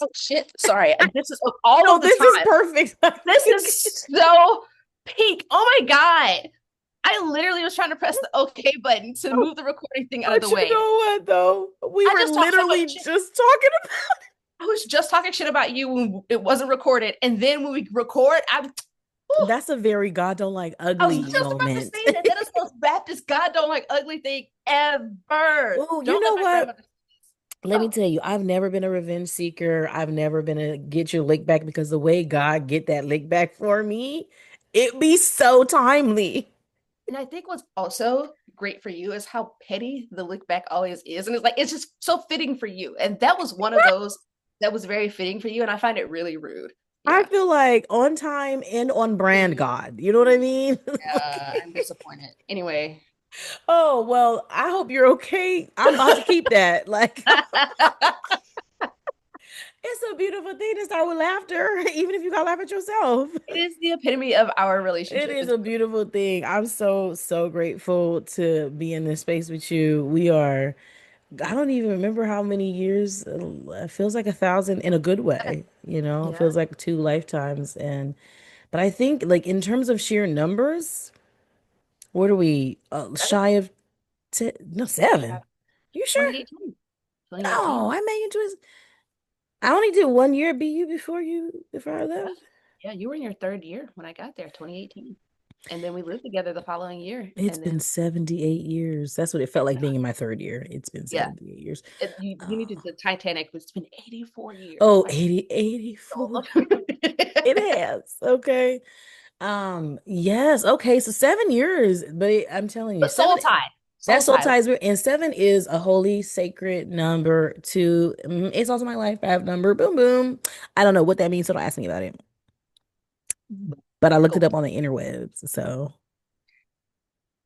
Oh shit! Sorry, this is all No, of the this is time. perfect. This is so peak. Oh my god! I literally was trying to press the OK button to move the recording thing out of the But you way. know what, though? We I were just talked so much literally shit. just talking about. I was just talking shit about you when it wasn't recorded, and then when we record, whew, That's a very God don't like I was ugly just about to moment. say that. That is the most Baptist God don't like ugly thing ever. Oh, you Don't let know my what? grandmother say Let me this. tell you, I've never been a revenge seeker. I've never been a get your lick back because the way God get that lick back for me, it be so timely. And I think what's also great for you is how petty the look back always is. And it's like, it's just so fitting for you. And that was one of those that was very fitting for you. And I find it really rude. I Yeah. feel like on time and on brand God. You know what I mean? I'm disappointed. Anyway. Oh, well, I hope you're okay. I'm about to keep that. Like, it's a beautiful thing to start with laughter, even if you gotta laugh at yourself. It is the epitome of our It relationship. is a beautiful thing. I'm so, so grateful to be in this space with you. We are, I don't even remember how many years. It feels like 1,000 in a good way, it Yeah. feels like two lifetimes. But I think, like, in terms of sheer numbers, what are we, shy of 10, no, 7? You sure? 2018. 2018. No, I made it to I only did 1 year at BU before I Yeah. left. Yeah. You were in your third year when I got there, 2018. And then we lived together the following year. It's And then, been 78 years. That's what it felt like being in my third year. It's been yeah, 78 years. you needed the Titanic, but it's been 84 years. Oh, Like, 80, all 84. of It has. Okay. Yes. Okay. So 7 years, but I'm telling you, But soul seven, tie. Soul that's soul tie. ties. And seven is a holy, sacred number to, it's also my life path number. Boom, boom. I don't know what that means, so don't ask me about it. But I looked it Cool. up on the interwebs. So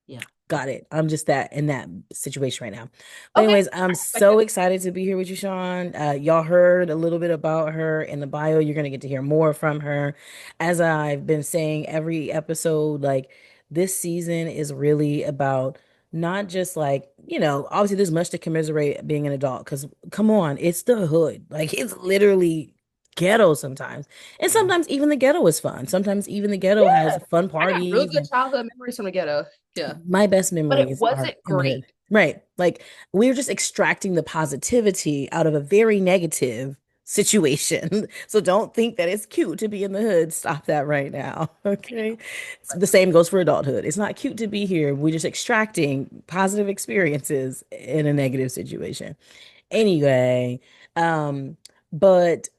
Yeah. got it. I'm just that in that situation right now. But Okay. anyways, I'm I respect so it. excited to be here with you, Sean. Y'all heard a little bit about her in the bio. You're gonna get to hear more from her. As I've been saying every episode, like this season is really about not just like, obviously there's much to commiserate being an adult, because come on, it's the hood. Like it's literally ghetto sometimes. And sometimes even the ghetto is fun. Sometimes even the ghetto has Yeah. fun I got real parties. good childhood memories from the ghetto. Yeah. My best But it memories are wasn't in the great. hood. Right. Like we're just extracting the positivity out of a very negative situation. So don't think that it's cute to be in the hood. Stop that right now. Okay. The same goes for adulthood. It's not cute to be here. We're just extracting positive experiences in a negative situation. Anyway, um, but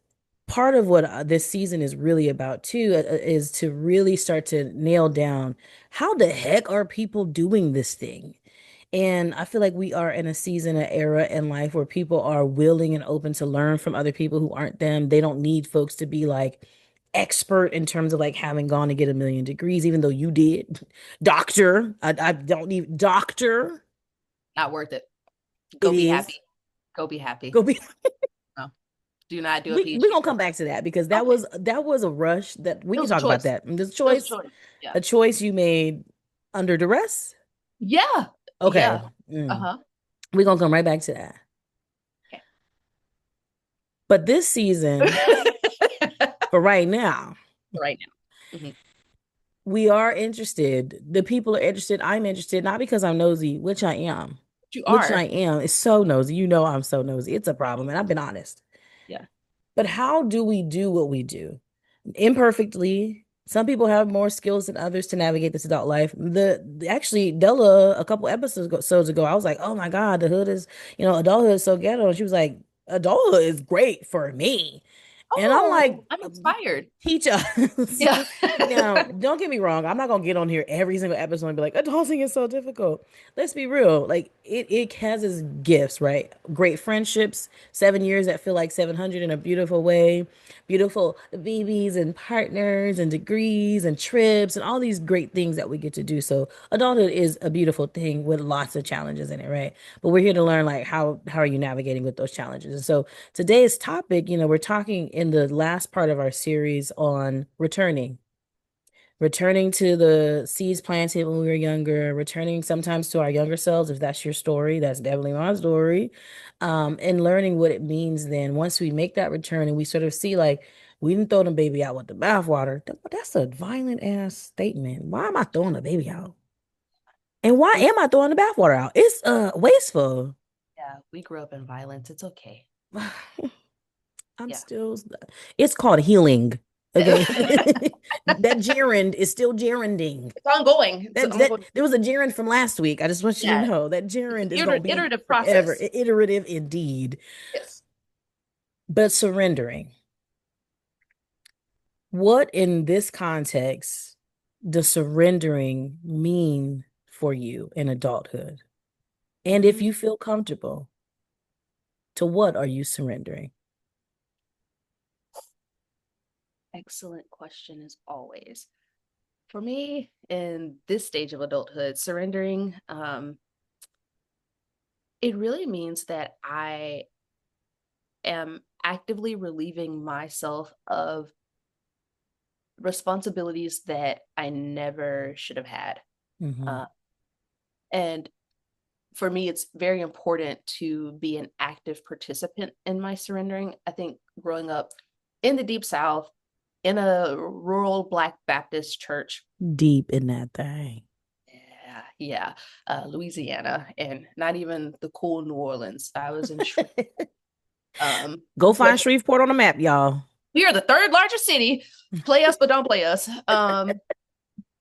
part of what this season is really about too is to really start to nail down how the heck are people doing this thing. And I feel like we are in a season, an era in life where people are willing and open to learn from other people who aren't them. They don't need folks to be like expert in terms of like having gone to get a million degrees, even though you did. Doctor, I don't need doctor. Not worth it. It Go be happy. is. Go be happy. Go be. No. Do not do a We PhD gonna come program. back to that because that Okay. was that was a rush that we It can was a talk about choice. that. And this It was a choice, choice. Yeah. a choice you made under duress. Yeah. Okay, Yeah. mm. Uh-huh. We're gonna come right back to that. But this season, Okay. for right now, Right now. we are interested. The people are interested. I'm interested, not because I'm nosy, which I am. You Which I are. am. It's so nosy. You know I'm so nosy. It's a problem, and I've been honest. Yeah. But how do we do what we do? Imperfectly. Some people have more skills than others to navigate this adult life. Actually Della a couple episodes ago, I was like, oh my God, the hood is, adulthood is so ghetto. And she was like, adulthood is great for me. And I'm like, Oh, I'm inspired. teach us. Yeah. Now, don't get me wrong. I'm not gonna get on here every single episode and be like, adulting is so difficult. Let's be real. Like it has its gifts, right? Great friendships, 7 years that feel like 700 in a beautiful way, beautiful BBs and partners and degrees and trips and all these great things that we get to do. So adulthood is a beautiful thing with lots of challenges in it, right? But we're here to learn like how are you navigating with those challenges. And so today's topic, we're talking in the last part of our series on returning. returning to the seeds planted when we were younger, returning sometimes to our younger selves, if that's your story, that's definitely my story. And learning what it means then once we make that return and we sort of see like we didn't throw the baby out with the bathwater. That's a violent ass statement. Why am I throwing the baby out? And why We am I throwing the bathwater out? It's wasteful. yeah, we grew up in violence. It's okay. I'm Yeah. still, it's called healing. Okay. That gerund is still gerunding. It's ongoing. It's That ongoing. there was a gerund from last week. I just want you to Yeah. know that It's gerund is an gonna be iterative forever. process. Iterative indeed. Yes. But surrendering. What in this context does surrendering mean for you in adulthood? And if Mm, you feel comfortable, to what are you surrendering? excellent question as always. For me, in this stage of adulthood, surrendering, it really means that I am actively relieving myself of responsibilities that I never should have had. Hmm. Uh, and for me, it's very important to be an active participant in my surrendering. I think growing up in the Deep South, in a rural Black Baptist church, Deep in that thing. yeah, yeah, Louisiana, and not even the cool New Orleans. I was in Go find but Shreveport on the map, y'all. we are the third largest city. Play us, but don't play us.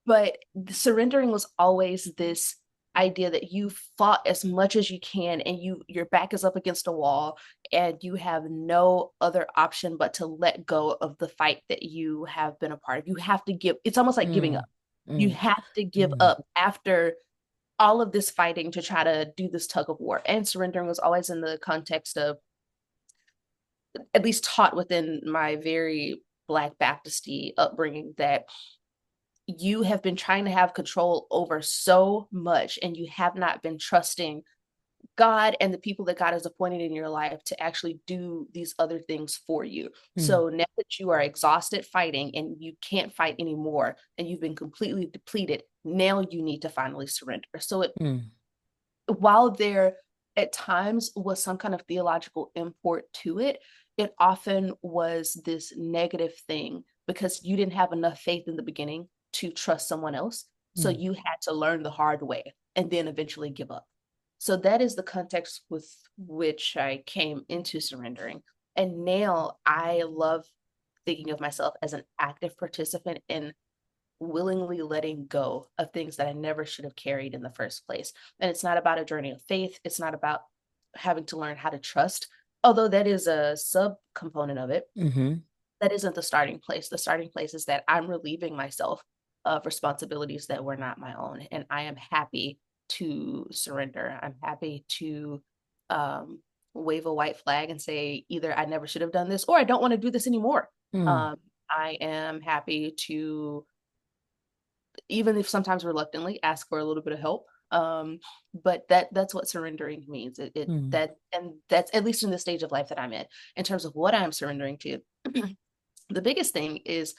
But surrendering was always this idea that you fought as much as you can and your back is up against a wall and you have no other option but to let go of the fight that you have been a part of. You have to give, it's almost like giving Mm, up. You mm, have to give mm, up after all of this fighting to try to do this tug of war. And surrendering was always in the context of, at least taught within my very Black Baptisty upbringing, that you have been trying to have control over so much and you have not been trusting God and the people that God has appointed in your life to actually do these other things for you. mm, So now that you are exhausted fighting and you can't fight anymore and you've been completely depleted, now you need to finally surrender. So it, mm, while there at times was some kind of theological import to it, it often was this negative thing because you didn't have enough faith in the beginning to trust someone else. So mm, you had to learn the hard way and then eventually give up. So that is the context with which I came into surrendering. And now I love thinking of myself as an active participant in willingly letting go of things that I never should have carried in the first place. And it's not about a journey of faith. It's not about having to learn how to trust, although that is a sub component of it. mhm, That isn't the starting place. The starting place is that I'm relieving myself of responsibilities that were not my own. And I am happy to surrender. I'm happy to um, wave a white flag and say, either I never should have done this or I don't want to do this anymore. mm, Um, I am happy to, even if sometimes reluctantly, ask for a little bit of help. But that's what surrendering means. It mm, that and that's at least in the stage of life that I'm in terms of what I'm surrendering to. The biggest thing is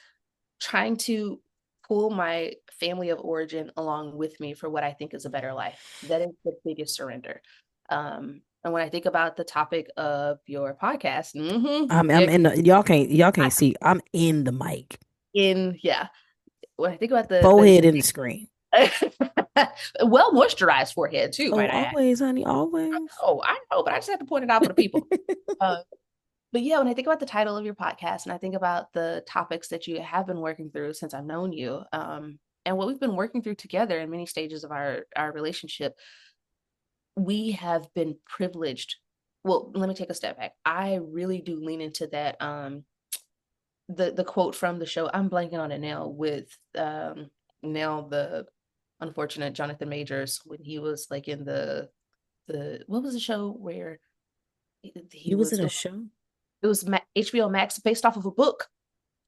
trying to pull my family of origin along with me for what I think is a better life. That is the biggest surrender. And when I think about the topic of your podcast, yeah, I'm in the, y'all can't see. I'm in the mic. yeah, when I think about the Forehead in the screen. well moisturized forehead too, Oh, might I add. always, honey, always. Oh, I know, but I just have to point it out for the people. Uh, but yeah, when I think about the title of your podcast and I think about the topics that you have been working through since I've known you, and what we've been working through together in many stages of our relationship, we have been privileged. Well, let me take a step back. I really do lean into that. The quote from the show, I'm blanking on it now, with now the unfortunate Jonathan Majors, when he was like in the what was the show where he You was was, in a show? it was HBO Max, based off of a book,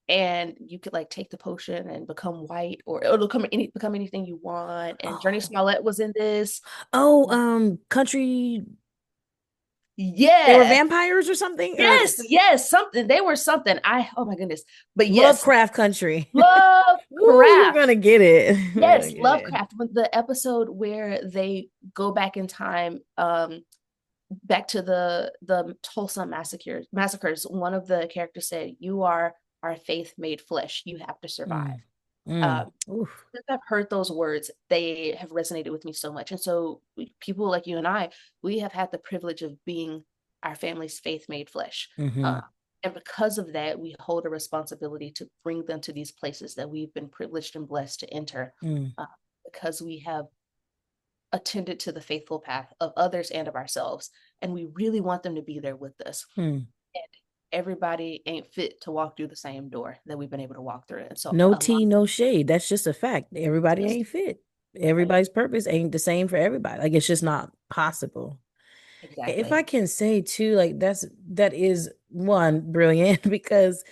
and you could like take the potion and become white, or it'll become anything you want. And Journey Oh, Smollett was in this. oh, country. They were Yeah. vampires or something, or Yes, yes, something. They were something. Oh my goodness. But yes, Lovecraft Country. Ooh, you're Lovecraft. gonna get it. You're gonna Yes, get it. Lovecraft. When the episode where they go back in time, back to the Tulsa massacres, one of the characters said, "You are our faith made flesh. You have to survive." Mm, mm. Um, Oof. since I've heard those words, they have resonated with me so much. And so people like you and I, we have had the privilege of being our family's faith made flesh. Mm-hmm. Uh, and because of that, we hold a responsibility to bring them to these places that we've been privileged and blessed to enter, Mm, uh, because we have attended to the faithful path of others and of ourselves. And we really want them to be there with us. mm. And everybody ain't fit to walk through the same door that we've been able to walk through. And so No a lot, tea, no shade. That's just a fact. Everybody yes, ain't fit. right, Everybody's purpose ain't the same for everybody. Like it's just not possible. If I exactly. can say too, like that is one brilliant because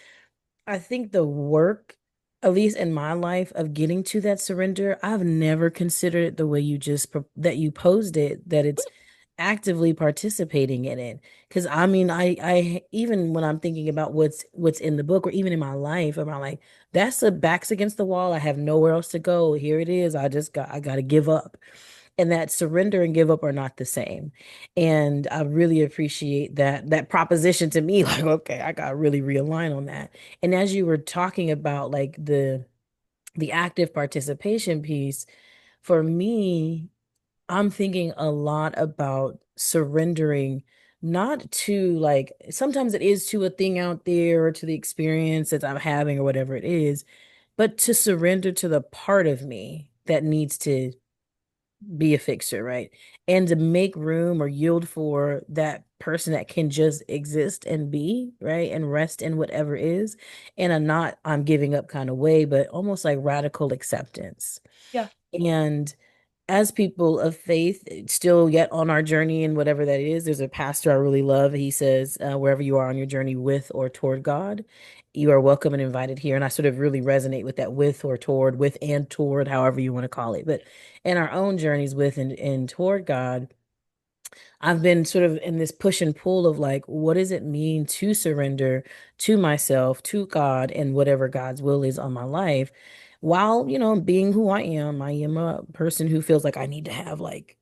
I think the work, at least in my life, of getting to that surrender, I've never considered it the way you just that you posed it, that it's actively participating in it. Because I mean, I even when I'm thinking about what's in the book or even in my life, I'm like, that's the backs against the wall. I have nowhere else to go. Here it is. I got to give up. And that surrender and give up are not the same. And I really appreciate that proposition to me, like, okay, I got to really realign on that. And as you were talking about like the active participation piece, for me, I'm thinking a lot about surrendering, not to like, sometimes it is to a thing out there or to the experience that I'm having or whatever it is, but to surrender to the part of me that needs to be a fixer, right? And to make room or yield for that person that can just exist and be, right? And rest in whatever is. And I'm giving up kind of way, but almost like radical acceptance. Yeah. And as people of faith, still yet on our journey and whatever that is, there's a pastor I really love. He says, wherever you are on your journey with or toward God, you are welcome and invited here. And I sort of really resonate with that with or toward, with and toward, however you want to call it. But in our own journeys with and toward God, I've been sort of in this push and pull of like, what does it mean to surrender to myself, to God, and whatever God's will is on my life, while, being who I am. I am a person who feels like I need to have like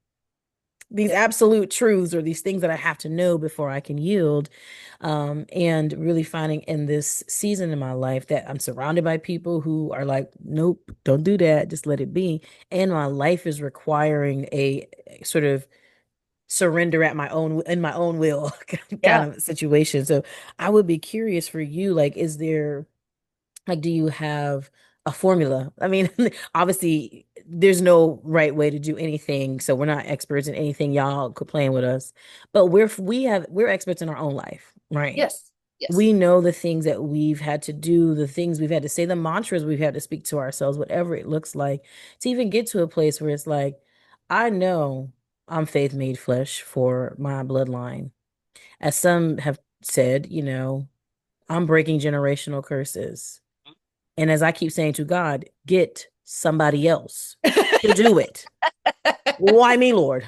these Yeah. absolute truths or these things that I have to know before I can yield. And really finding in this season in my life that I'm surrounded by people who are like, nope, don't do that, just let it be. And my life is requiring a sort of surrender at my own in my own will kind Yeah. of situation. So I would be curious for you, like, is there like, do you have a formula? I mean, obviously there's no right way to do anything, so we're not experts in anything. Y'all could plan with us, but we're experts in our own life, right? Yes. Yes. We know the things that we've had to do, the things we've had to say, the mantras we've had to speak to ourselves, whatever it looks like, to even get to a place where it's like, I know I'm faith made flesh for my bloodline. As some have said, I'm breaking generational curses. And as I keep saying to God, get somebody else to do it. Why me, Lord?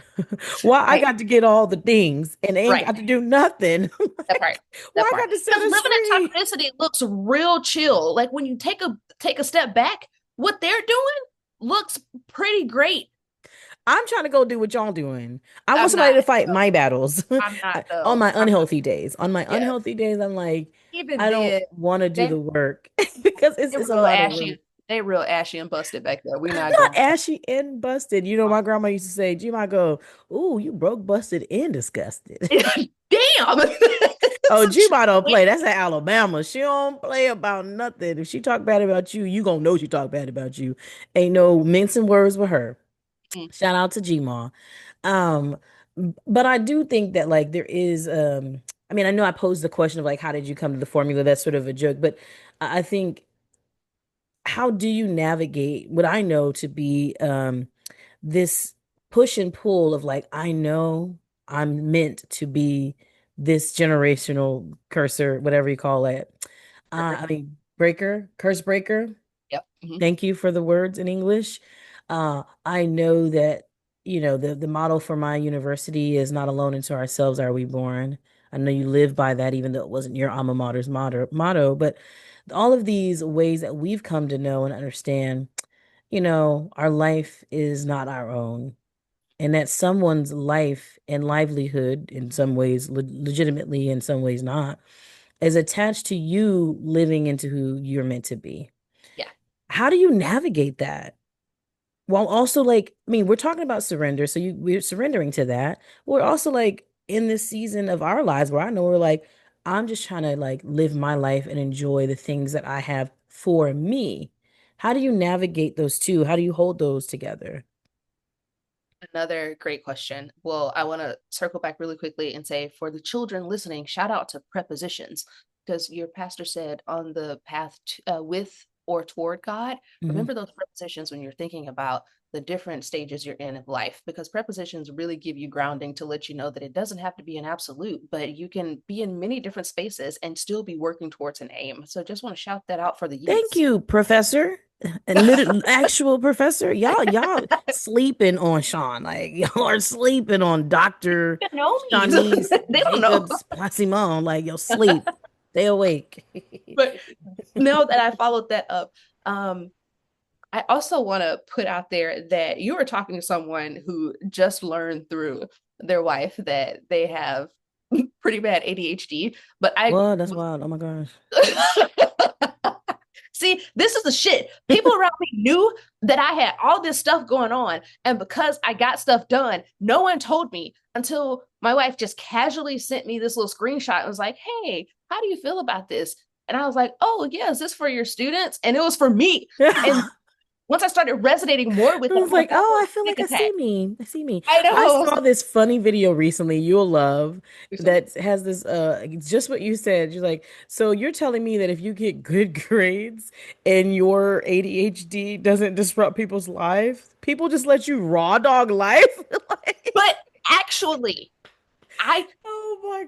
Why I Right. got to get all the things and they ain't Right. got to do nothing? That part. Like, why That I part. got to set Because us living in free? toxicity looks real chill. Like when you take a step back, what they're doing looks pretty great. I'm trying to go do what y'all doing. I want I'm somebody not. to fight No, my battles I'm not on though. my I'm not. unhealthy days. On my Yeah. unhealthy days, I'm like, Even I don't then, want to do they the work because they it's a real lot of work. ashy. They real ashy and busted back there. We not Not going. ashy and busted. My grandma used to say, G might go, ooh, you broke, busted, and disgusted. Damn. Oh, Some G-Ma don't shit. play. That's in Alabama. She don't play about nothing. If she talk bad about you, you gonna know she talk bad about you. Ain't no mincing words with her. Mm. Shout out to G-Ma. Um, but I do think that like there is I mean, I know I posed the question of like how did you come to the formula? That's sort of a joke, but I think how do you navigate what I know to be this push and pull of like, I know I'm meant to be this generational cursor, whatever you call it. Worker. I mean, breaker, curse breaker. Yep. Hmm. Thank you for the words in English. I know that, the motto for my university is not alone into ourselves are we born. I know you live by that, even though it wasn't your alma mater's motto, but all of these ways that we've come to know and understand, our life is not our own, and that someone's life and livelihood, in some ways, legitimately, in some ways not, is attached to you living into who you're meant to be. Yeah. How do you navigate that? While also like, I mean, we're talking about surrender, so we're surrendering to that. We're also like in this season of our lives where I know we're like, I'm just trying to like live my life and enjoy the things that I have for me. How do you navigate those two? How do you hold those together? Another great question. Well, I want to circle back really quickly and say for the children listening, shout out to prepositions because your pastor said on the path with or toward God. Hmm. Remember those prepositions when you're thinking about the different stages you're in of life because prepositions really give you grounding to let you know that it doesn't have to be an absolute, but you can be in many different spaces and still be working towards an aim. So just want to shout that out for the Thank youths. you, professor. And little actual professor. Y'all sleeping on Sean. Like y'all are sleeping on Dr. They know me. Shaunesse They don't know. Jacobs Plaisimond. Like yo sleep. Stay awake. But now that I followed that up, um, I also want to put out there that you are talking to someone who just learned through their wife that they have pretty bad ADHD. But I Well, that's wild. Oh my gosh. see, this is the shit. People around me knew that I had all this stuff going on. And because I got stuff done, no one told me until my wife just casually sent me this little screenshot and was like, hey, how do you feel about this? And I was like, oh, yeah, is this for your students? And it was for me. And once I started resonating more with I it, was I'm like, like, that's oh, a I feel panic like I attack. see me. I see me. I I know. saw this funny video recently you'll love So, that has this just what you said. You're like, so you're telling me that if you get good grades and your ADHD doesn't disrupt people's lives, people just let you raw dog life? Like, but actually, I oh my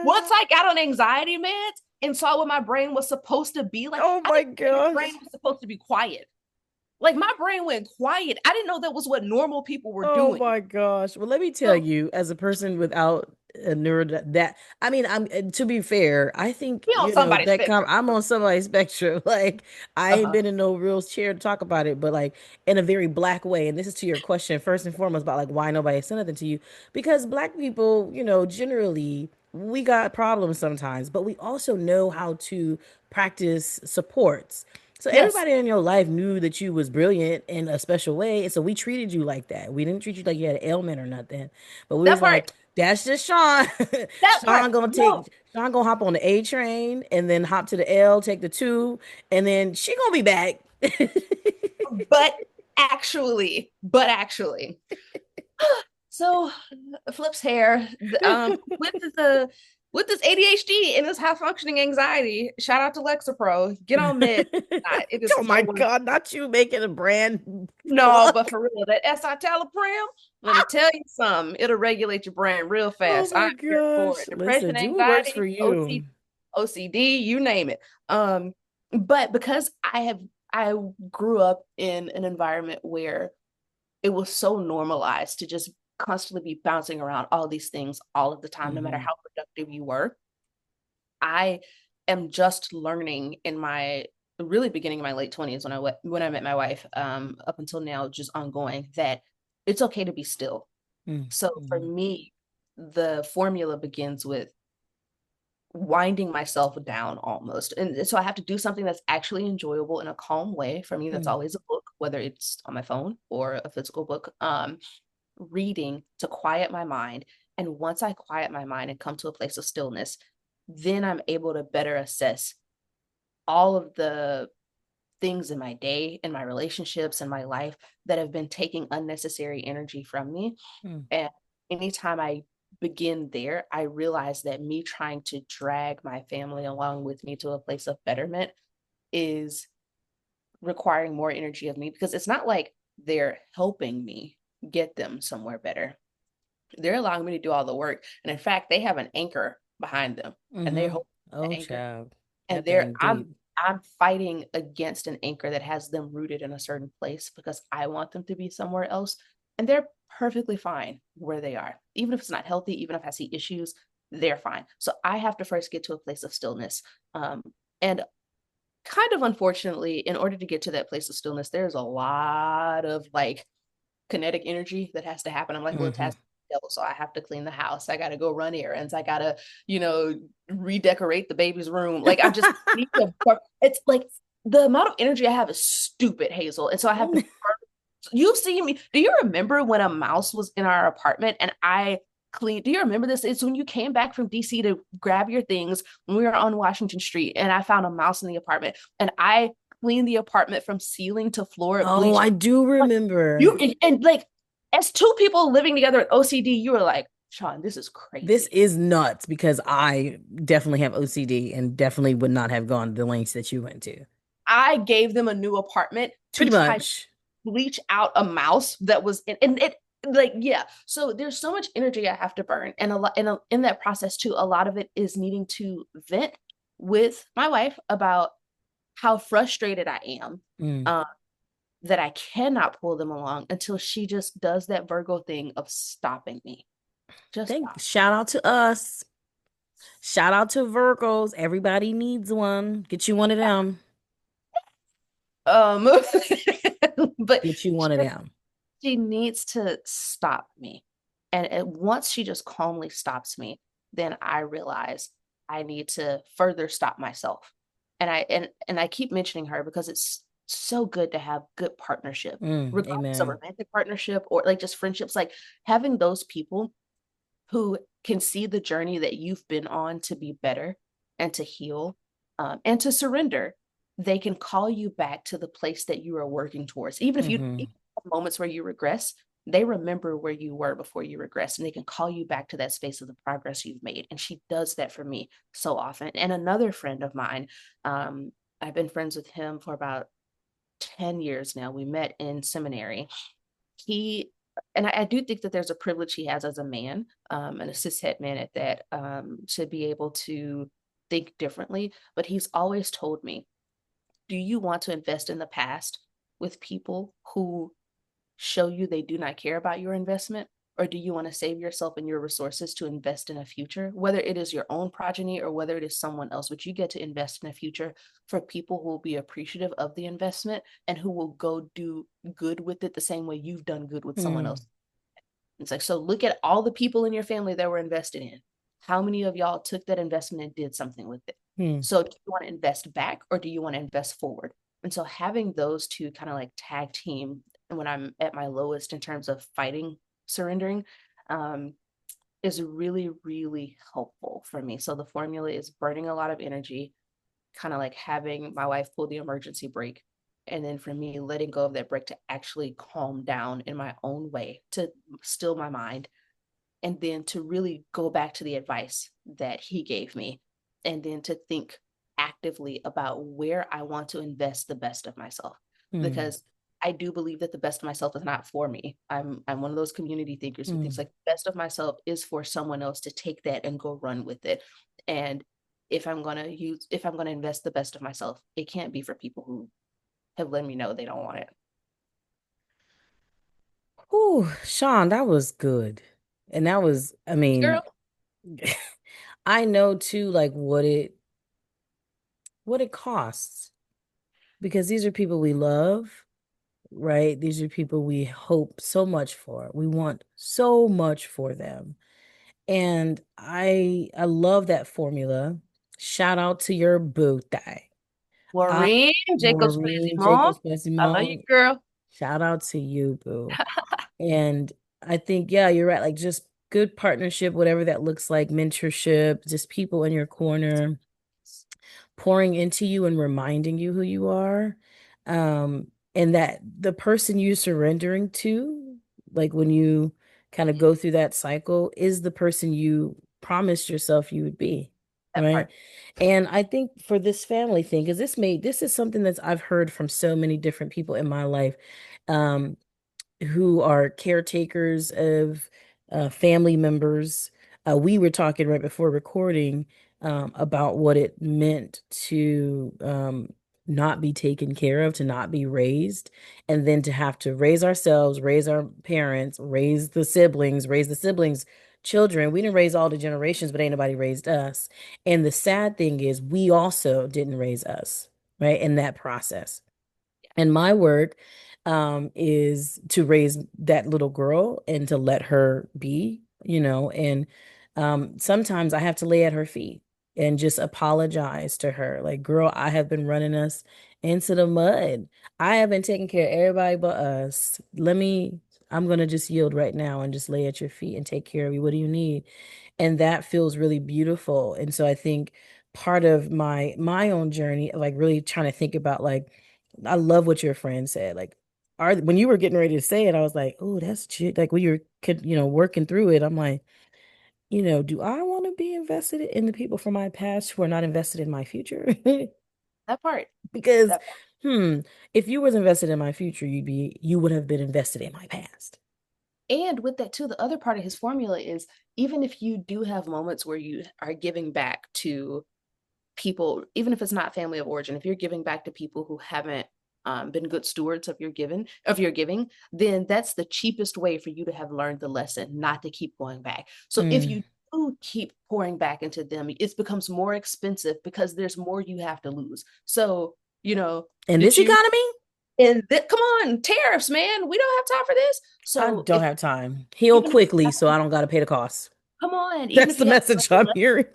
once gosh. I got on anxiety meds and saw what my brain was supposed to be like, Oh I my didn't know your brain gosh. was supposed to be quiet. Like my brain went quiet. I didn't know that was what normal people were Oh doing. my gosh. Well, let me tell So you, as a person without a neuro that I mean, I'm to be fair, I think, be on somebody's spectrum. I'm on somebody's spectrum. Like I ain't Uh-huh. been in no real chair to talk about it, but like in a very black way. And this is to your question, first and foremost, about like why nobody said nothing to you. Because black people, generally we got problems sometimes, but we also know how to practice supports. So Yes, everybody in your life knew that you was brilliant in a special way, and so we treated you like that. We didn't treat you like you had an ailment or nothing, but we that was part, like, "That's just Sean. that part. No, Sean gonna hop on the A train and then hop to the L, take the two, and then she gonna be back." but but actually. So flips hair with the with this ADHD and this high functioning anxiety. Shout out to Lexapro. Get on med. It is Oh so my worth. God! Not you making a brand No, plug. but for real, that escitalopram, let me tell you something. It'll regulate your brain real Oh fast. my I'm here for gosh! it. Listen, Depression, do what works for anxiety, you. OCD, you name it. But because I grew up in an environment where it was so normalized to just constantly be bouncing around all these things all of the time, no matter Hmm. how productive you were. I am just learning in my really beginning of my late 20s when I met my wife, up until now, just ongoing, that it's okay to be still. So for Mm-hmm. me, the formula begins with winding myself down almost. And so I have to do something that's actually enjoyable in a calm way. For me, that's always a book, whether it's on my phone or a physical book. Reading to quiet my mind. And once I quiet my mind and come to a place of stillness, then I'm able to better assess all of the things in my day, in my relationships, in my life that have been taking unnecessary energy from me. Mm-hmm. And anytime I begin there, I realize that me trying to drag my family along with me to a place of betterment is requiring more energy of me because it's not like they're helping me get them somewhere better. They're allowing me to do all the work. And in fact, they have an anchor behind them and they Mm-hmm. hold the Oh, anchor. child. And That thing deep. I'm fighting against an anchor that has them rooted in a certain place because I want them to be somewhere else. And perfectly fine where they are. Even if it's not healthy, even if I see issues, they're fine. So I have to first get to a place of stillness. And kind of unfortunately, in order to get to that place of stillness, there's a lot of like kinetic energy that has to happen. I'm like a little Hmm. task devil, so I have to clean the house. I got to go run errands. I got to, redecorate the baby's room. Like I just need to. It's like the amount of energy I have is stupid, Hazel, and so I have to. You've seen me. Do you remember when a mouse was in our apartment and I cleaned? Do you remember this? It's when you came back from DC to grab your things when we were on Washington Street and I found a mouse in the apartment and I cleaned the apartment from ceiling to floor, Oh, bleached. I do Like, remember. and like as two people living together at OCD, you were like, Sean, this is This crazy. is nuts because I definitely have OCD and definitely would not have gone to the lengths that you went to. I gave them a new apartment to Pretty try much. bleach out a mouse that was in, and it like yeah. So there's so much energy I have to burn, and a lot in that process too. A lot of it is needing to vent with my wife about how frustrated I am. Mm. Um, that I cannot pull them along until she just does that Virgo thing of stopping me. Just stop. Shout out to us. Shout out to Virgos. Everybody needs one. Get you one of them. Um, but Get you one of them. she needs to stop me. And once she just calmly stops me, then I realize I need to further stop myself. And I keep mentioning her because it's so good to have good partnership, regardless of Amen. romantic partnership or like just friendships, like having those people who can see the journey that you've been on to be better and to heal and to surrender. They can call you back to the place that you are working towards. Even if you Hmm. even have moments where you regress, they remember where you were before you regress and they can call you back to that space of the progress you've made. And she does that for me so often. And another friend of mine, um, I've been friends with him for about 10 years now. We met in seminary. He and I do think that there's a privilege he has as a man, and a cishet man at that, to be able to think differently. But he's always told me, do you want to invest in the past with people who show you they do not care about your investment? Or do you want to save yourself and your resources to invest in a future, whether it is your own progeny or whether it is someone else? But you get to invest in a future for people who will be appreciative of the investment and who will go do good with it the same way you've done good with someone Mm. else. It's like, so look at all the people in your family that were invested in. How many of y'all took that investment and did something with it? Mm. So do you want to invest back or do you want to invest forward? And so having those two kind of like tag team when I'm at my lowest in terms of fighting surrendering, um, is really, really helpful for me. So the formula is burning a lot of energy, kind of like having my wife pull the emergency brake. And then for me, letting go of that brake to actually calm down in my own way, to still my mind, and then to really go back to the advice that he gave me, and then to think actively about where I want to invest the best of myself. Mm. Because I do believe that the best of myself is not for me. I'm one of those community thinkers who thinks Mm. like the best of myself is for someone else to take that and go run with it. And if I'm gonna invest the best of myself, it can't be for people who have let me know they don't want it. Whew, Sean, that was good. And that was, I Girl, mean, I know too, like what it costs because these are people we love, right? These are people we hope so much for. We want so much for them. And I love that formula. Shout out to your birthday. I Maureen Jacobs Maureen Plaisimond. Jacobs I love you, Plaisimond. girl. Shout out to you, boo. And I think, yeah, you're right. Like just good partnership, whatever that looks like, mentorship, just people in your corner pouring into you and reminding you who you are. And that the person you surrendering to, like when you kind of go through that cycle, is the person you promised yourself you would be. That Right. part. And I think for this family thing, because this is something that I've heard from so many different people in my life. Um, who are caretakers of family members. We were talking right before recording about what it meant to not be taken care of, to not be raised, and then to have to raise ourselves, raise our parents, raise the siblings' children. We didn't raise all the generations, but ain't nobody raised us. And the sad thing is, we also didn't raise us, right? In that process. And my work is to raise that little girl and to let her be, and sometimes I have to lay at her feet and just apologize to her. Like, girl, I have been running us into the mud. I have been taking care of everybody but us. I'm going to just yield right now and just lay at your feet and take care of you. What do you need? And that feels really beautiful. And so I think part of my own journey, like really trying to think about, like, I love what your friend said. Like, when you were getting ready to say it, I was like, oh, that's cute. Like when you're, working through it, I'm like, do I want to be invested in the people from my past who are not invested in my future? That part. Because, That part. hmm, if you was invested in my future, you would have been invested in my past. And with that too, the other part of his formula is even if you do have moments where you are giving back to people, even if it's not family of origin, if you're giving back to people who haven't been good stewards of your giving, then that's the cheapest way for you to have learned the lesson, not to keep going back. So if Mm. you do keep pouring back into them, it becomes more expensive because there's more you have to lose. So, In the this Jew economy, and come on, tariffs, man, we don't have time for this. I So don't if have time. Heal even if you quickly have so to, I don't got to pay the cost. come on, even That's if the you have to learn message the I'm lesson, hearing.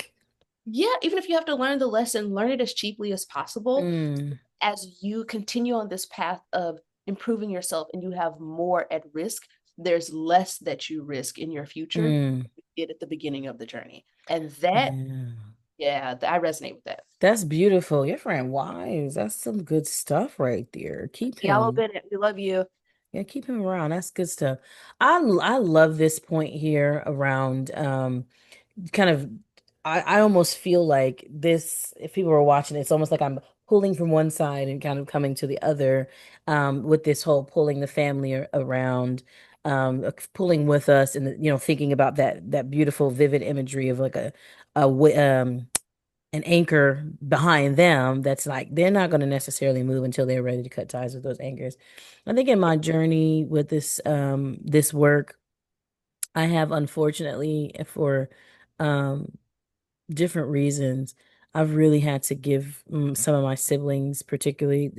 yeah, even if you have to learn the lesson, learn it as cheaply as possible. Mm, As you continue on this path of improving yourself and you have more at risk, there's less that you risk in your future mm. did at the beginning of the journey. And that, Yeah. yeah, I resonate with that. That's beautiful. Your friend Wise. That's some good stuff right there. Keep Y'all him. Bennett, we love you. Yeah, keep him around. That's good stuff. I love this point here around kind of I almost feel like this, if people are watching, it's almost like I'm pulling from one side and kind of coming to the other, with this whole pulling the family around, pulling with us, and thinking about that beautiful vivid imagery of like an anchor behind them that's like they're not going to necessarily move until they're ready to cut ties with those anchors. I think in my journey with this work, I have, unfortunately, for um different reasons, I've really had to give some of my siblings, particularly,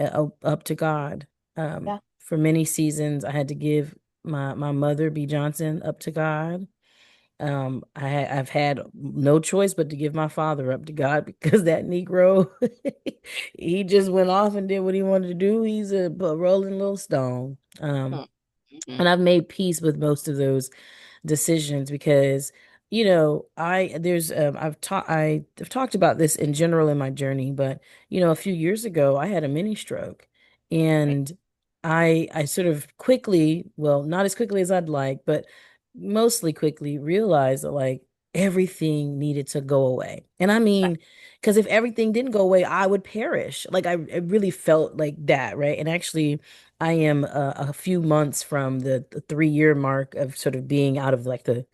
up to God. Yeah. For many seasons, I had to give my mother, B. Johnson, up to God. I've had no choice but to give my father up to God because that Negro, he just went off and did what he wanted to do. He's a rolling little stone. Mm-hmm. And I've made peace with most of those decisions because I there's I've talked about this in general in my journey, but a few years ago I had a mini stroke, Right. and I sort of quickly, well, not as quickly as I'd like, but mostly quickly realized that, like, everything needed to go away. And I mean, because if everything didn't go away, I would perish. Like, I really felt like that, right? And actually, I am a few months from the 3 year mark of sort of being out of like the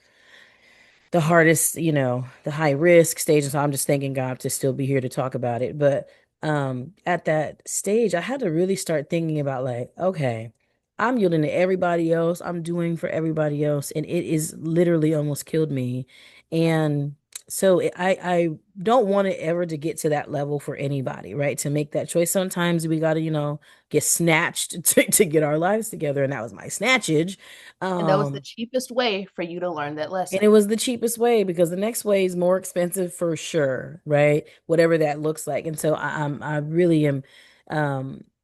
hardest, the high risk stage. And so I'm just thanking God to still be here to talk about it. But at that stage, I had to really start thinking about, like, okay, I'm yielding to everybody else. I'm doing for everybody else. And it is literally almost killed me. And so I don't want it ever to get to that level for anybody, right? To make that choice. Sometimes we got to, get snatched to get our lives together. And that was my snatchage. And that was the Um, cheapest way for you to learn that and it lesson. was the cheapest way because the next way is more expensive for sure, right? Whatever that looks like. And so I really am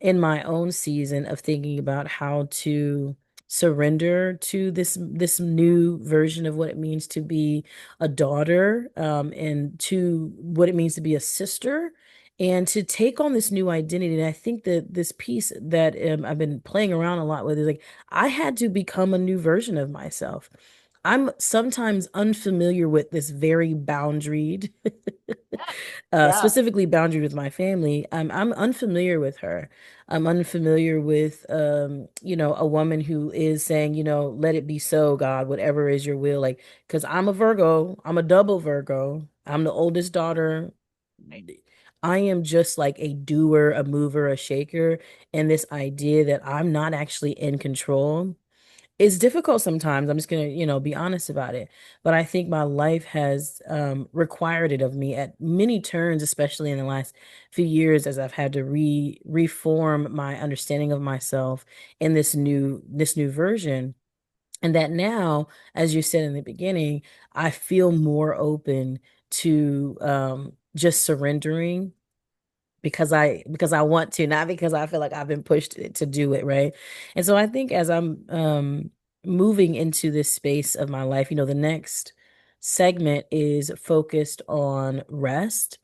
in my own season of thinking about how to surrender to this new version of what it means to be a daughter, and to what it means to be a sister, and to take on this new identity. And I think that this piece that I've been playing around a lot with is like I had to become a new version of myself. I'm sometimes unfamiliar with this very boundaried, Yeah. Yeah. specifically boundary with my family. I'm unfamiliar with her. I'm unfamiliar with, a woman who is saying, let it be so, God, whatever is your will. Like, because I'm a Virgo, I'm a double Virgo. I'm the oldest daughter. Right. I am just like a doer, a mover, a shaker, and this idea that I'm not actually in control. It's difficult sometimes. I'm just gonna, be honest about it. But I think my life has required it of me at many turns, especially in the last few years, as I've had to reform my understanding of myself in this new version. And that now, as you said in the beginning, I feel more open to just surrendering because I want to, not because I feel like I've been pushed to do it, right? And so I think as I'm moving into this space of my life, the next segment is focused on rest.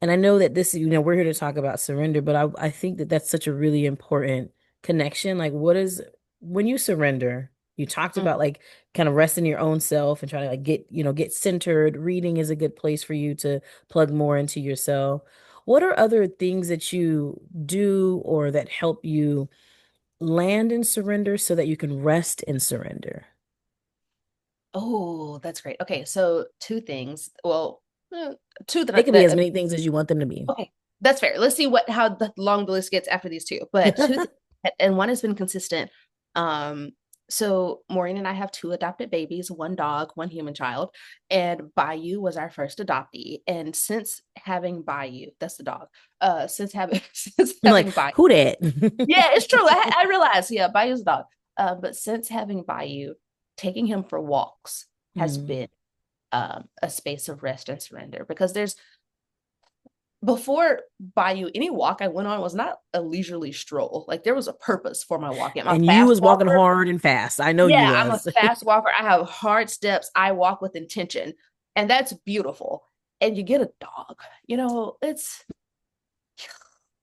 And I know that this, we're here to talk about surrender, but I think that that's such a really important connection. Like, when you surrender, you talked about Mhm. like kind of resting your own self and trying to like get centered. Reading is a good place for you to plug more into yourself. What are other things that you do or that help you land in surrender so that you can rest in surrender? Oh, that's great. Okay, so two things. Well, two They that, could be as many things as you want them to be. okay, that's fair. Let's see how the long the list gets after these two. But two, and one has been consistent. Um, so Maureen and I have two adopted babies, one dog, one human child, and Bayou was our first adoptee. And since having Bayou, that's the dog. Since having since I'm like, having Bayou, who that? yeah, it's true. I realize, yeah, Bayou's a dog. But since having Bayou, taking him for walks has Mm. been a space of rest and surrender because there's before Bayou, any walk I went on was not a leisurely stroll. Like there was a purpose for my walking. I'm a And you fast was walking walker. hard and fast. I know you Yeah, I'm a was. fast walker. I have hard steps. I walk with intention. And that's beautiful. And you get a dog, it's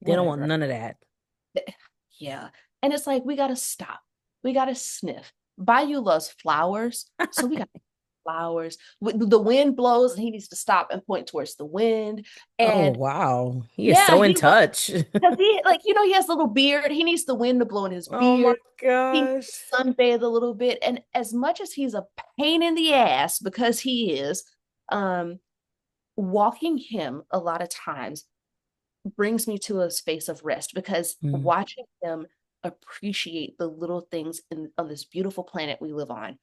They don't want whatever. none of that. Yeah. And it's like, we got to stop. We got to sniff. Bayou loves flowers. So we got flowers. The wind blows and he needs to stop and point towards the wind. Oh, And wow. He is yeah, so in touch. because he like he has a little beard. He needs the wind to blow in his Oh my beard. He needs gosh. to sunbathe a little bit. And as much as he's a pain in the ass because he is, um, walking him a lot of times brings me to a space of rest because Mm, watching him appreciate the little things on this beautiful planet we live on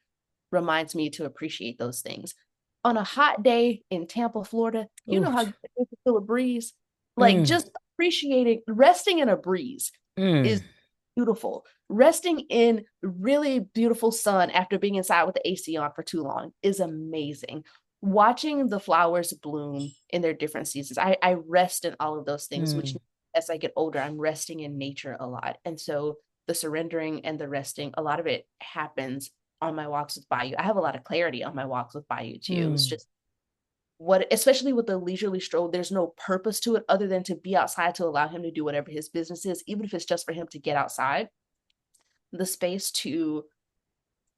reminds me to appreciate those things. On a hot day in Tampa, Florida, you ooh, know how good it is to feel a breeze? Like mm, just appreciating resting in a breeze mm, is beautiful. Resting in really beautiful sun after being inside with the AC on for too long is amazing. Watching the flowers bloom in their different seasons. I rest in all of those things, which mm, as I get older, I'm resting in nature a lot. And so the surrendering and the resting, a lot of it happens on my walks with Bayou. I have a lot of clarity on my walks with Bayou too. It's mm. just what, especially with the leisurely stroll, there's no purpose to it other than to be outside to allow him to do whatever his business is, even if it's just for him to get outside. The space to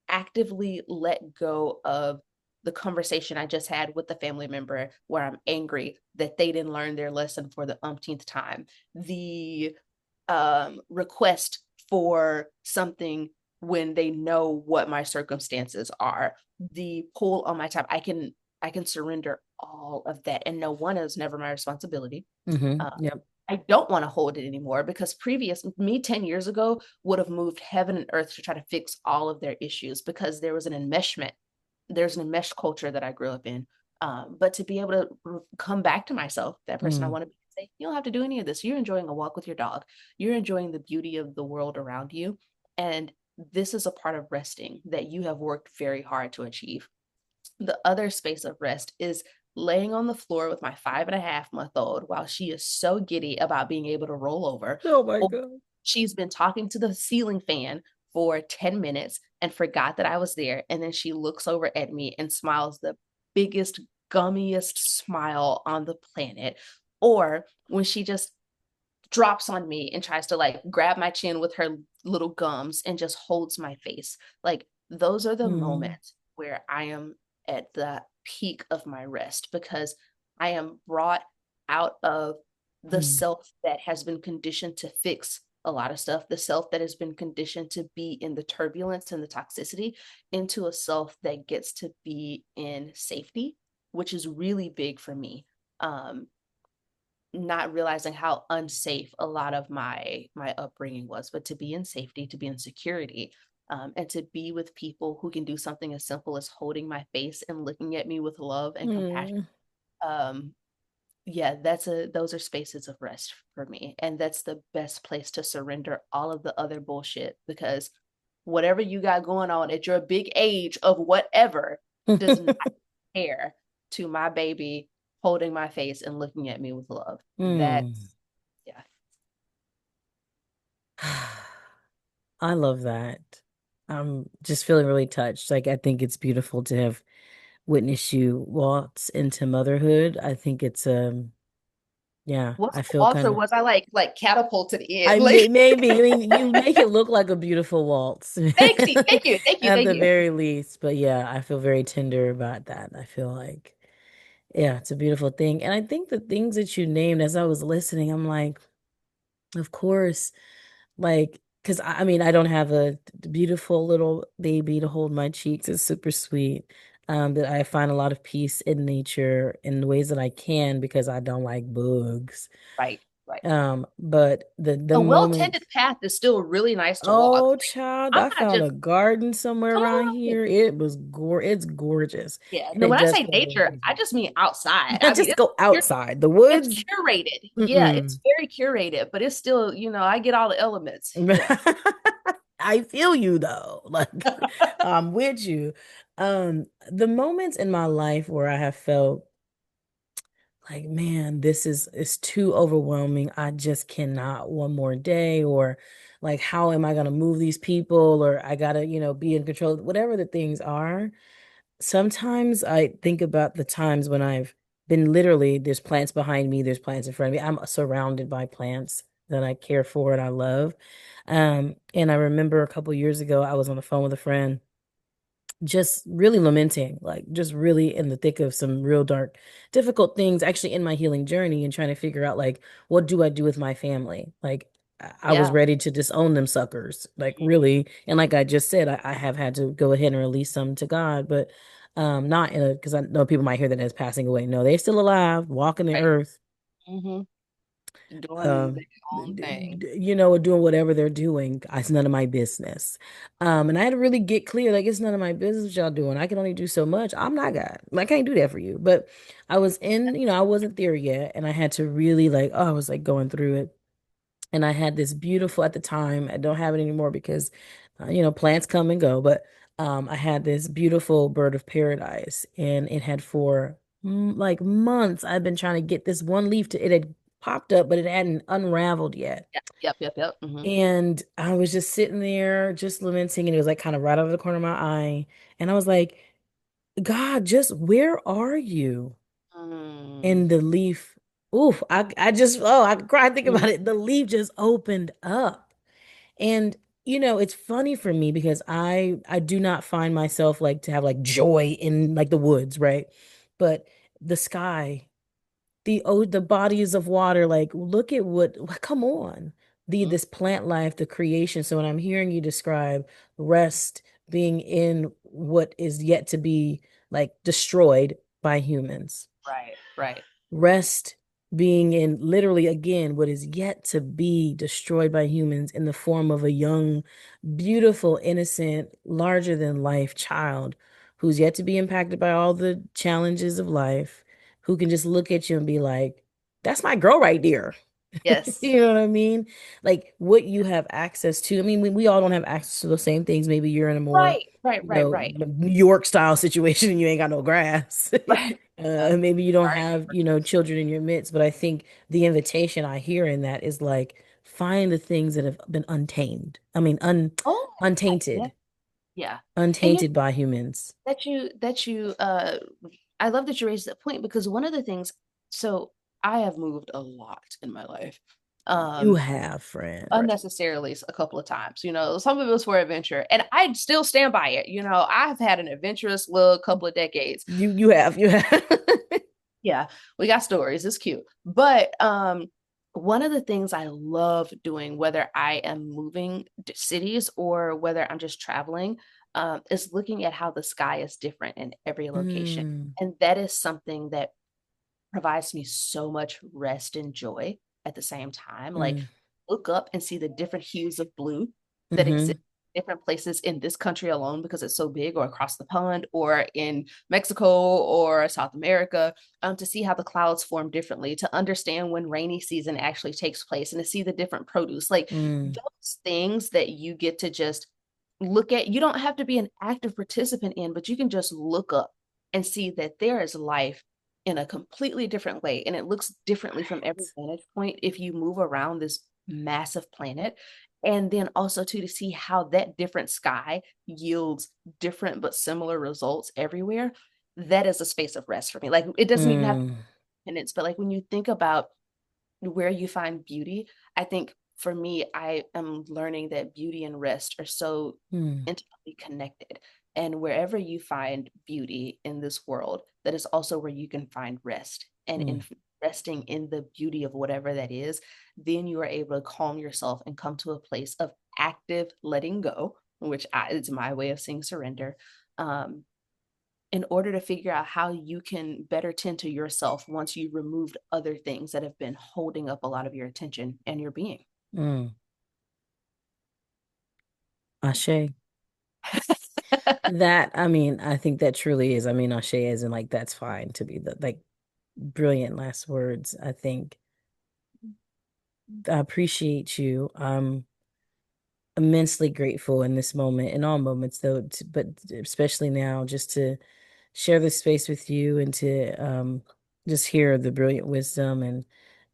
actively let go of the conversation I just had with the family member where I'm angry that they didn't learn their lesson for the umpteenth time. The request for something when they know what my circumstances are, the pull on my time. I can surrender all of that and no one is never my responsibility. Hmm. uh, Yep. I don't want to hold it anymore because previous me 10 years ago would have moved heaven and earth to try to fix all of their issues because there was an enmeshment. There's an enmeshed culture that I grew up in. But to be able to come back to myself, that person I Mm, want to be, say, you don't have to do any of this. You're enjoying a walk with your dog. You're enjoying the beauty of the world around you. And this is a part of resting that you have worked very hard to achieve. The other space of rest is laying on the floor with my 5.5 month old while she is so giddy about being able to roll over. oh my Or God. she's been talking to the ceiling fan for 10 minutes and forgot that I was there. And then she looks over at me and smiles the biggest, gummiest smile on the planet. Or when she just drops on me and tries to like grab my chin with her little gums and just holds my face. Like those are the Mm, moments where I am at the peak of my rest because I am brought out of the mm, self that has been conditioned to fix a lot of stuff, the self that has been conditioned to be in the turbulence and the toxicity, into a self that gets to be in safety, which is really big for me. Um, not realizing how unsafe a lot of my upbringing was, but to be in safety, to be in security, and to be with people who can do something as simple as holding my face and looking at me with love and compassion. Mm. Um, yeah, those are spaces of rest for me, and that's the best place to surrender all of the other bullshit, because whatever you got going on at your big age of whatever does not compare to my baby holding my face and looking at me with love. Mm. That's yeah. I love that. I'm just feeling really touched. Like, I think it's beautiful to have witnessed you waltz into motherhood. I think it's yeah, Was I the feel kind Walter, of was I like catapulted in? I Like, maybe I mean you make it look like a beautiful waltz thank you, thank you, thank you, at thank the you. very least. But yeah, I feel very tender about that. I feel like yeah, it's a beautiful thing. And I think the things that you named as I was listening, I'm like, of course. Like, because I mean, I don't have a beautiful little baby to hold my cheeks. It's super sweet. That I find a lot of peace in nature in the ways that I can because I don't like bugs. Right, right. But the A moment, well-tended path is still really nice to walk. oh Like, child, I'm I not found just a garden somewhere come around on. here. It was it's gorgeous, Yeah, and no, it when I does say feel really nature, I peaceful. just mean outside. I mean, Just go outside. The it's woods. curated. Yeah, it's Mm-mm. very curated, but it's still, I get all the elements. Yeah. I feel you though. Like I'm with you. The moments in my life where I have felt like, man, this is too overwhelming. I just cannot one more day, or like, how am I gonna move these people? Or I gotta, be in control, whatever the things are. Sometimes I think about the times when I've been literally, there's plants behind me, there's plants in front of me. I'm surrounded by plants that I care for and I love. And I remember a couple years ago, I was on the phone with a friend, just really lamenting, like just really in the thick of some real dark, difficult things actually in my healing journey and trying to figure out like, what do I do with my family? Like, I was Yeah. ready to disown them suckers, like really. And like I just said, I have had to go ahead and release some to God, but not in a, because I know people might hear that as passing away. No, they're still alive, walking the Right. earth, Hmm. Doing um their own thing. doing whatever they're doing. It's none of my business. And I had to really get clear, like, it's none of my business what y'all doing. I can only do so much. I'm not God. I can't do that for you. But I was in, I wasn't there yet, and I had to really like, oh, I was like going through it. And I had this beautiful, at the time, I don't have it anymore because plants come and go, but I had this beautiful bird of paradise, and it had for like months I've been trying to get this one leaf to, it had popped up, but it hadn't unraveled yet. Yep, yep, yep, yep. Hmm. And I was just sitting there, just lamenting, and it was like kind of right out of the corner of my eye. And I was like, God, just where are you? Mm. And the leaf, oof, I just, oh, I could cry, think Mm. about it. The leaf just opened up. And it's funny for me because I do not find myself like to have like joy in like the woods, right? But the sky, the bodies of water, like look at come on, Mm. this plant life, the creation. So when I'm hearing you describe rest being in what is yet to be like destroyed by humans, Right, right. rest being in literally again what is yet to be destroyed by humans in the form of a young, beautiful, innocent, larger than life child who's yet to be impacted by all the challenges of life, who can just look at you and be like, that's my girl right there. Yes. You know what I mean? Like what you have access to. I mean, we all don't have access to the same things. Maybe you're in a more, Right, right, right, right. New York style situation and you ain't got no grass. Right. Yeah. Maybe you don't Gardening. have, children in your midst, but I think the invitation I hear in that is like find the things that have been untamed. I mean, Oh, yeah, untainted, yeah. And untainted by humans. I love that you raised that point, because one of the things, so I have moved a lot in my life. You Um, have, friend. Unnecessarily a couple of times, some of it was for adventure, and I still stand by it. I've had an adventurous little couple of decades. You have. Yeah, we got stories. It's cute. But one of the things I love doing, whether I am moving cities or whether I'm just traveling, is looking at how the sky is different in every location. Mm, And that is something that provides me so much rest and joy at the same time. Like, Mm. look up and see the different hues of blue that exist Mm-hmm. in different places in this country alone because it's so big, or across the pond, or in Mexico or South America, to see how the clouds form differently, to understand when rainy season actually takes place, and to see the different produce. Like, Mm. those things that you get to just look at, you don't have to be an active participant in, but you can just look up and see that there is life in a completely different way. And it looks differently from every Right. vantage point if you move around this massive planet. And then also, too, to see how that different sky yields different but similar results everywhere. That is a space of rest for me. Like, it doesn't even have Mm. minutes, but like when you think about where you find beauty, I think for me, I am learning that beauty and rest are so Mm. intimately connected. And wherever you find beauty in this world, that is also where you can find rest. And in Mm. resting in the beauty of whatever that is, then you are able to calm yourself and come to a place of active letting go, which is my way of saying surrender. Um, in order to figure out how you can better tend to yourself once you've removed other things that have been holding up a lot of your attention and your being. Mm. Ashe. That, I mean, I think that truly is, I mean, Ashe is, and like, that's fine to be the, like, brilliant last words. I think I appreciate you. Immensely grateful in this moment, in all moments though, but especially now, just to share this space with you and to just hear the brilliant wisdom. And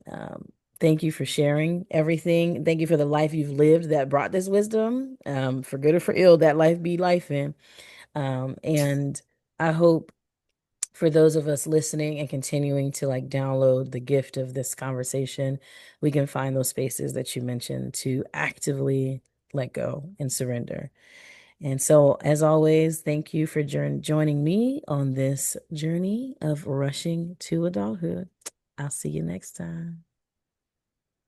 um, thank you for sharing everything. Thank you for the life you've lived that brought this wisdom, for good or for ill, that life be life in. And I hope for those of us listening and continuing to like download the gift of this conversation, we can find those spaces that you mentioned to actively let go and surrender. And so, as always, thank you for joining me on this journey of rushing to adulthood. I'll see you next time.